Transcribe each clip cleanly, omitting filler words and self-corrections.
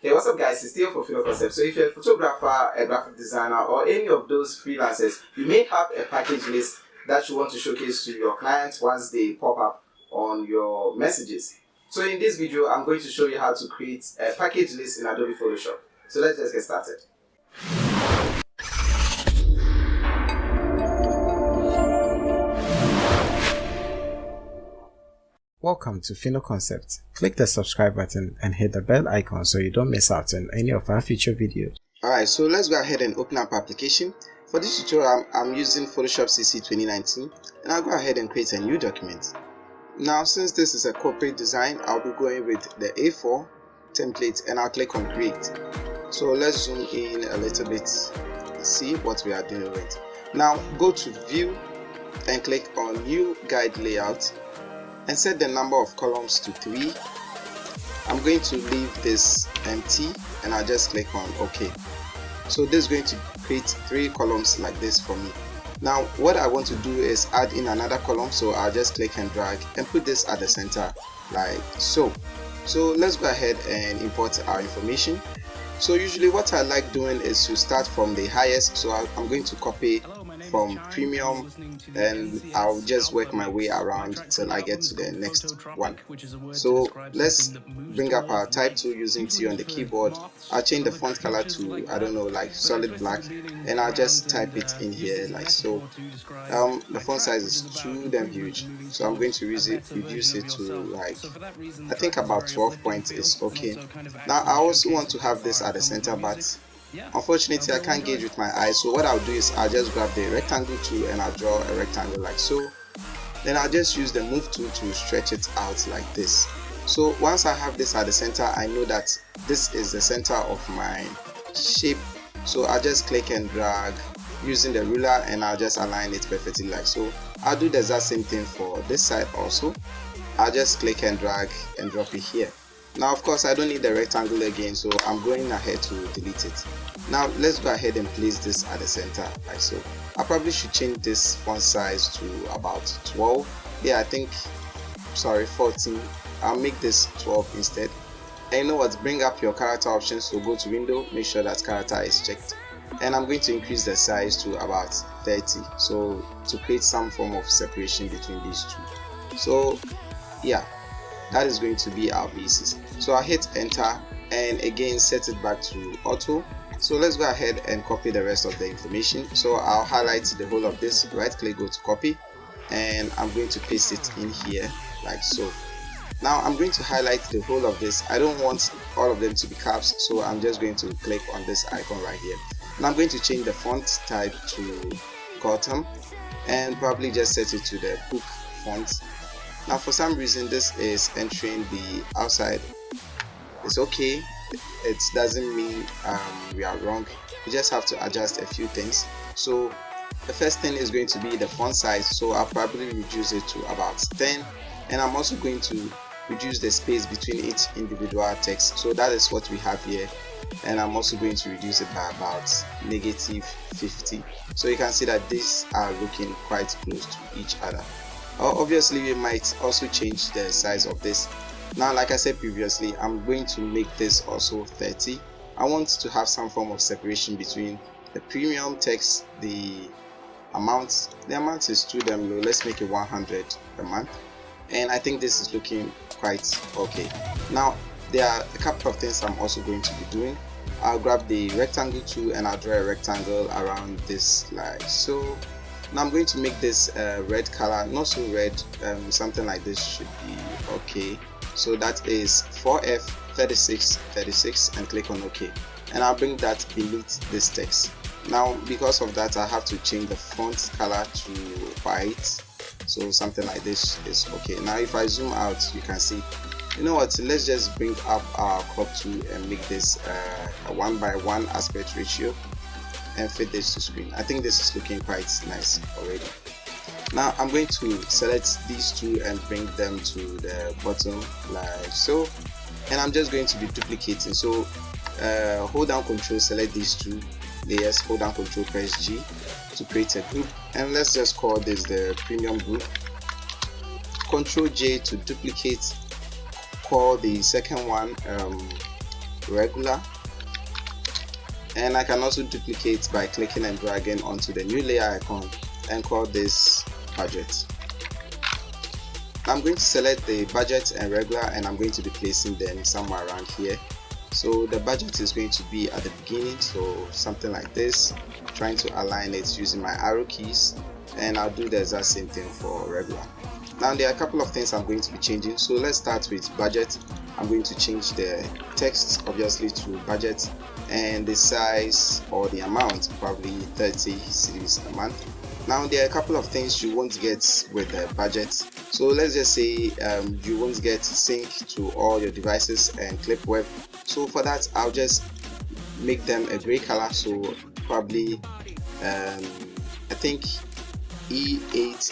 Hey, what's up guys, it's Theo for Freelance Concept. So if you're a photographer, a graphic designer, or any of those freelancers, you may have a package list that you want to showcase to your clients once they pop up on your messages. So in this video, I'm going to show you how to create a package list in Adobe Photoshop. So let's just get started. Welcome to Freelance Concept. Click the subscribe button and hit the bell icon so you don't miss out on any of our future videos. Alright, so let's go ahead and open up our application. For this tutorial, I'm using Photoshop CC 2019, and I'll go ahead and create a new document. Now, since this is a corporate design, I'll be going with the A4 template and I'll click on Create. So let's zoom in a little bit and see what we are dealing with. Now, go to View and click on New Guide Layout and set the number of columns to 3. I'm going to leave this empty and I'll just click on OK. So this is going to create 3 columns like this for me. Now what I want to do is add in another column, so I'll just click and drag and put this at the center like so. So let's go ahead and import our information. So usually what I like doing is to start from the highest, so I'm going to copy from premium and I'll just work my way around till I get to the next one. So let's bring up our type tool using T on the keyboard. I'll change the font color to, I don't know, like solid black, and I'll just type it in here like so. The font size is too damn huge, so I'm going to reduce it to like, I think about 12 points is okay. Now I also want to have this at the center, but unfortunately I can't gauge with my eyes, so what I'll do is I'll just grab the rectangle tool and I'll draw a rectangle like so. Then I'll just use the move tool to stretch it out like this. So once I have this at the center, I know that this is the center of my shape, so I'll just click and drag using the ruler and I'll just align it perfectly like so. I'll do the exact same thing for this side also. I'll just click and drag and drop it here. Now of course I don't need the rectangle again, so I'm going ahead to delete it. Now let's go ahead and place this at the center like so. I probably should change this font size to about 12. Yeah, I think, sorry, 14. I'll make this 12 instead. And you know what, bring up your character options, so go to window, make sure that character is checked, and I'm going to increase the size to about 30, so to create some form of separation between these two. So yeah, that is going to be our basis. So I hit enter and again set it back to auto. So let's go ahead and copy the rest of the information. So I'll highlight the whole of this, right click, go to copy, and I'm going to paste it in here like so. Now I'm going to highlight the whole of this. I don't want all of them to be caps, so I'm just going to click on this icon right here. And I'm going to change the font type to Gotham and probably just set it to the book font. Now for some reason this is entering the outside. It's okay, it doesn't mean we are wrong. We just have to adjust a few things. So the first thing is going to be the font size, so I'll probably reduce it to about 10, and I'm also going to reduce the space between each individual text, so that is what we have here, and I'm also going to reduce it by about -50. So you can see that these are looking quite close to each other. Obviously we might also change the size of this. Now like I said previously, I'm going to make this also 30. I want to have some form of separation between the premium text. The amount is too damn low. Let's make it 100 a month, and I think this is looking quite okay. Now there are a couple of things I'm also going to be doing. I'll grab the rectangle tool and I'll draw a rectangle around this like so. Now I'm going to make this red color, not so red, something like this should be okay. So that is 4F3636 and click on OK, and I'll bring that beneath this text. Now because of that I have to change the font color to white, so something like this is okay. Now if I zoom out, you can see, you know what, let's just bring up our crop tool and make this a 1:1 aspect ratio and fit this to screen. I think this is looking quite nice already. Now I'm going to select these two and bring them to the bottom like so, and I'm just going to be duplicating. So hold down Control, select these two layers, hold down Control, press G to create a group, and let's just call this the premium group. Control J to duplicate, call the second one regular, and I can also duplicate by clicking and dragging onto the new layer icon and call this budget. I'm going to select the budget and regular, and I'm going to be placing them somewhere around here. So the budget is going to be at the beginning, so something like this, trying to align it using my arrow keys, and I'll do the exact same thing for regular. Now there are a couple of things I'm going to be changing, so let's start with budget. I'm going to change the text obviously to budget, and the size or the amount probably 30 cedis a month. Now there are a couple of things you won't get with the budget. So let's just say you won't get sync to all your devices and clip web. So for that, I'll just make them a gray color. So probably I think E8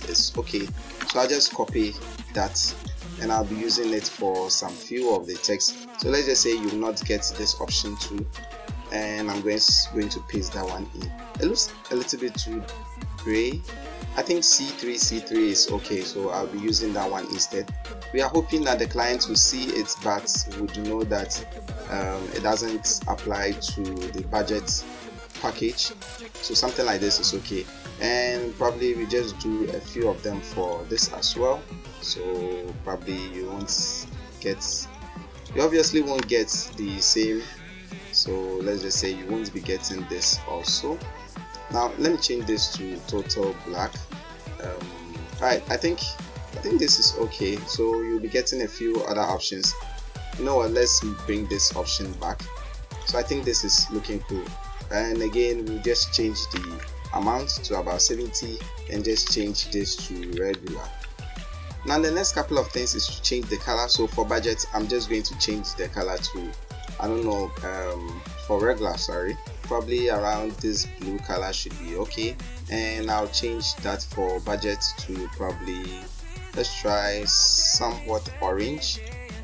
is okay. So I'll just copy that and I'll be using it for some few of the text. So let's just say you will not get this option too, and I'm going to paste that one in. It looks a little bit too gray. I think C3 is okay, so I'll be using that one instead. We are hoping that the client will see it but would know that it doesn't apply to the budget package, so something like this is okay. And probably we just do a few of them for this as well, so probably you obviously won't get the same, so let's just say you won't be getting this also. Now let me change this to total black. Right, I think this is okay, so you'll be getting a few other options. You know what, let's bring this option back. So I think this is looking cool, and again we'll just change the amount to about 70 and just change this to regular. Now the next couple of things is to change the color. So for budget, I'm just going to change the color to, I don't know, for regular, sorry, probably around this blue color should be okay. And I'll change that for budget to probably, let's try somewhat orange.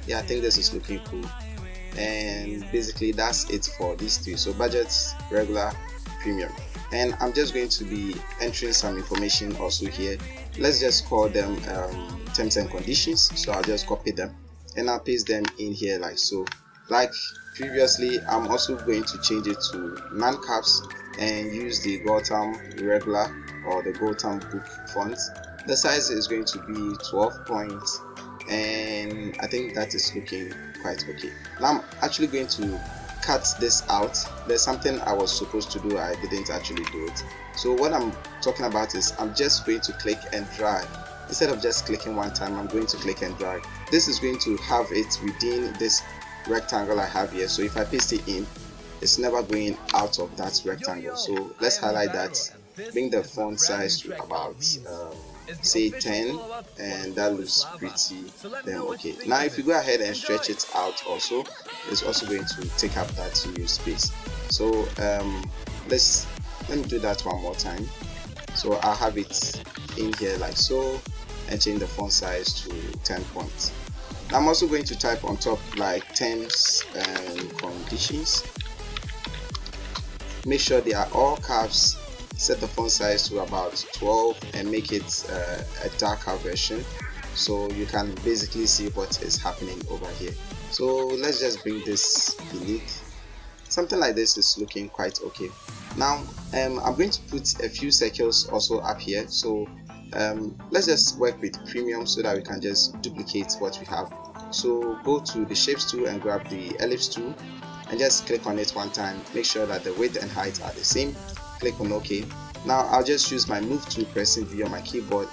Yeah, I think this is looking cool. And basically that's it for these three. So budget, regular, premium. And I'm just going to be entering some information also here. Let's just call them terms and conditions. So I'll just copy them and I'll paste them in here like so. Like previously, I'm also going to change it to non-caps and use the Gotham regular or the Gotham book font. The size is going to be 12 points, and I think that is looking quite okay. Now I'm actually going to cut this out. There's something I was supposed to do, I didn't actually do it. So what I'm talking about is I'm just going to click and drag. Instead of just clicking one time, I'm going to click and drag. This is going to have it within this rectangle I have here. So if I paste it in, it's never going out of that rectangle. So let's highlight that, bring the font size to about say 10, and that looks pretty. Then okay, now if you go ahead and stretch it out also, it's also going to take up that new space. So let me do that one more time. So I'll have it in here like so and change the font size to 10 points. I'm also going to type on top like terms and conditions. Make sure they are all caps. Set the font size to about 12 and make it a darker version so you can basically see what is happening over here. So let's just bring this beneath. Something like this is looking quite okay. Now I'm going to put a few circles also up here. So let's just work with premium so that we can just duplicate what we have. So go to the shapes tool and grab the ellipse tool and just click on it one time. Make sure that the width and height are the same. Click on OK. Now I'll just use my move tool, pressing V on my keyboard.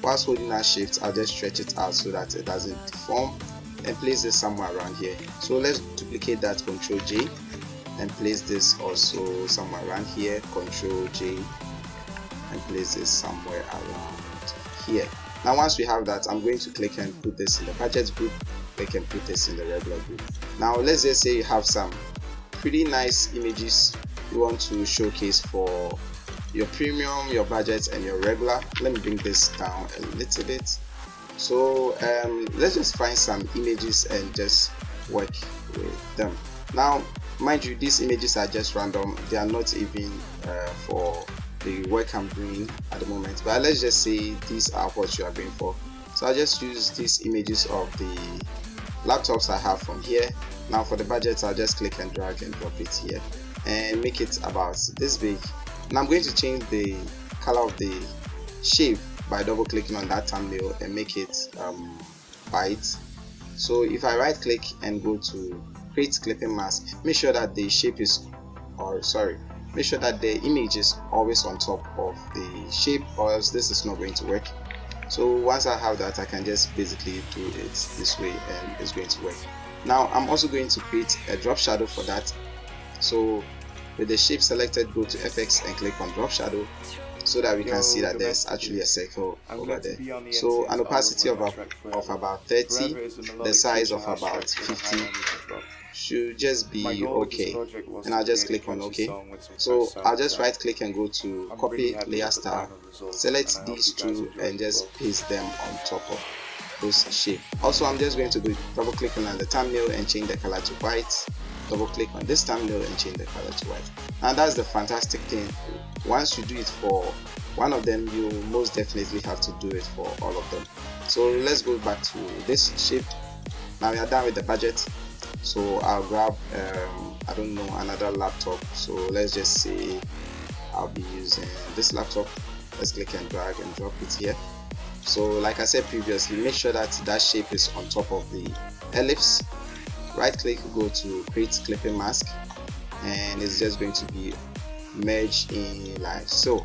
Whilst holding that shift, I'll just stretch it out so that it doesn't deform and place this somewhere around here. So let's duplicate that, Ctrl J, and place this also somewhere around here, Ctrl J, and place this somewhere around here. Now once we have that, I'm going to click and put this in the budget group, click and put this in the regular group. Now let's just say you have some pretty nice images you want to showcase for your premium, your budget, and your regular. Let me bring this down a little bit. So let's just find some images and just work with them. Now mind you, these images are just random, they are not even for the work I'm doing at the moment, but let's just say these are what you are going for. So I'll just use these images of the laptops I have from here Now for the budget, I'll just click and drag and drop it here and make it about this big. Now I'm going to change the color of the shape by double clicking on that thumbnail and make it white. So if I right click and go to create clipping mask, make sure that the shape is, make sure that the image is always on top of the shape, or else this is not going to work. So once I have that, I can just basically do it this way and it's going to work. Now I'm also going to create a drop shadow for that. So with the shape selected, go to FX and click on drop shadow so that we can see that there's actually a circle over there. So an opacity of about 30, the size of about 50 should just be okay, and I'll just click on OK. So I'll just right click and go to copy layer style, select these two and just paste them on top of those shape. Also, I'm just going to go double click on the thumbnail and change the color to white, double click on this thumbnail and change the color to white. And that's the fantastic thing, once you do it for one of them, you most definitely have to do it for all of them. So let's go back to this shape. Now we are done with the budget, so I'll grab I don't know, another laptop. So let's just say I'll be using this laptop. Let's click and drag and drop it here. So like I said previously, make sure that that shape is on top of the ellipse. Right click, go to create clipping mask, and it's just going to be merged in live. So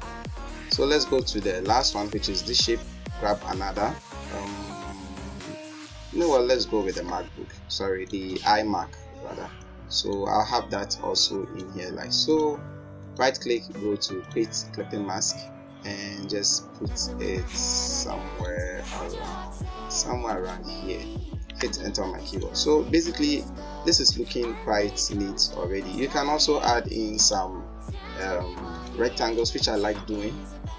let's go to the last one, which is this shape. Grab another you know what, let's go with the MacBook, the iMac rather. So I'll have that also in here like so. Right click, go to create clipping mask and just put it somewhere around here. Hit enter on my keyboard. So basically this is looking quite neat already. You can also add in some rectangles, which I like doing.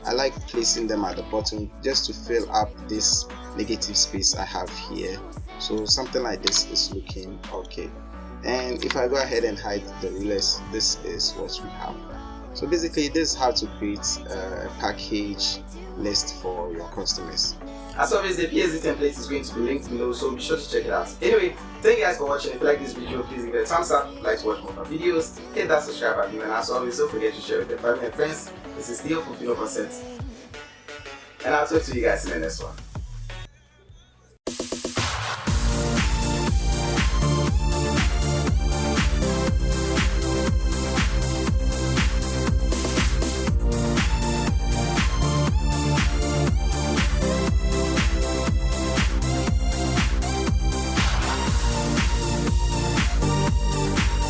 I like placing them at the bottom just to fill up this negative space I have here. So something like this is looking okay. And if I go ahead and hide the rulers, this is what we have. So basically this is how to create a package list for your customers. As always, the PSD template is going to be linked below, so be sure to check it out. Anyway, thank you guys for watching. If you like this video, please give it a thumbs up. If you'd like to watch more of our videos, hit that subscribe button, and as always, don't forget to share with your family and friends. This is Theo from Freelance Package, and I'll talk to you guys in the next one.